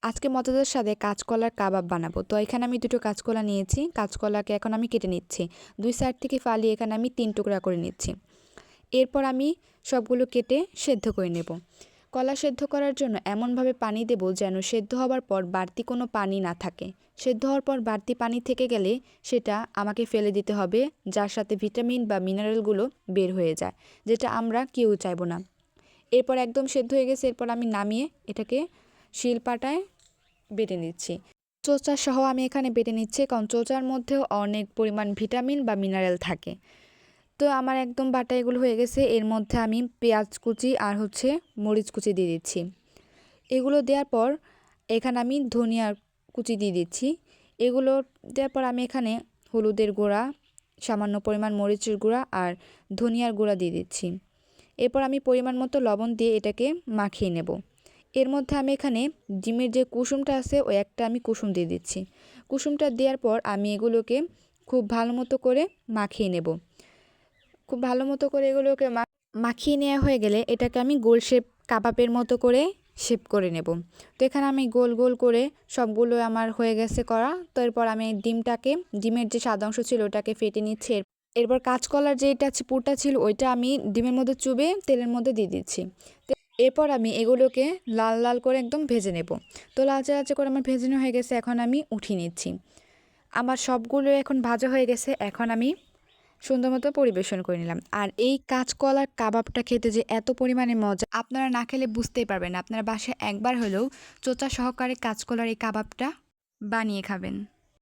আজকে মজাদার স্বাদে কাঁচকলার কাবাব বানাবো। তো এখানে আমি দুটো কাঁচকলা নিয়েছি। কাঁচকলাকে এখন আমি কেটে নিচ্ছি। দুই সাইড থেকে ফালিয়ে এখানে আমি 3 টুকরা করে নিচ্ছি। এরপর আমি সবগুলো কেটে সেদ্ধ করে নেব। কলা সেদ্ধ করার জন্য এমনভাবে পানি দেব যেন সেদ্ধ হওয়ার পর বাড়তি কোনো পানি না থাকে। সেদ্ধ হওয়ার পর বাড়তি পানি থেকে গেলে সেটা আমাকে ফেলে দিতে হবে, যার সাথে ভিটামিন বা মিনারেলগুলো বের হয়ে যায়, যেটা আমরা কেউ চাইবো না। এরপর একদম সেদ্ধ হয়ে গেছে। এরপর আমি নামিয়ে এটাকে শিলপাটায় বেটে নিচ্ছি। চোচা সহ আমি এখানে বেটে নিচ্ছি, কারণ চোচার মধ্যেও অনেক পরিমাণ ভিটামিন বা মিনারেল থাকে। তো আমার একদম বাটা এগুলো হয়ে গেছে। এর মধ্যে আমি পেঁয়াজ কুচি আর মরিচ কুচি দিয়ে দিচ্ছি। এগুলো দেওয়ার পর এখানে আমি ধনিয়ার কুচি দিয়ে দিচ্ছি। এগুলো দেওয়ার পর আমি এখানে হলুদের গুঁড়া, সামান্য পরিমাণ মরিচের গুঁড়া আর ধনিয়ার গুঁড়া দিয়ে দিচ্ছি। এরপর আমি পরিমাণ মতো লবণ দিয়ে এটাকে মাখিয়ে নেব। এর মধ্যে আমি এখানে ডিমের যে কুসুমটা আছে ওই একটা আমি কুসুম দিয়ে দিচ্ছি। কুসুমটা দেওয়ার পর আমি এগুলোকে খুব ভালো মতো করে মাখিয়ে নেব। খুব ভালো মতো করে এগুলোকে মাখিয়ে নেওয়া হয়ে গেলে এটাকে আমি গোল শেপ কাবাবের মতো করে শেপ করে নেব। তো এখানে আমি গোল গোল করে সবগুলো আমার হয়ে গেছে করা। তো এরপর আমি ডিমের যে সাদা অংশ ছিল ওটাকে ফেটে নিচ্ছি। এরপর কাঁচকলার যেটা পুরটা ছিল ওইটা আমি ডিমের মধ্যে চুবিয়ে তেলের মধ্যে দিয়ে দিচ্ছি। এরপর আমি এগুলোকে লাল লাল করে একদম ভেজে নেব। তো লালচে লালচে করে আমার ভেজানো হয়ে গেছে। এখন আমি উঠিয়ে নিচ্ছি। আমার সবগুলো এখন ভাজা হয়ে গেছে। এখন আমি সুন্দর মতো পরিবেশন করে নিলাম। আর এই কাঁচকলার কাবাবটা খেতে যে এত পরিমাণে মজা, আপনারা না খেলে বুঝতেই পারবেন না। আপনারা বাসায় একবার হলেও চোচা সহকারে কাঁচকলার এই কাবাবটা বানিয়ে খাবেন।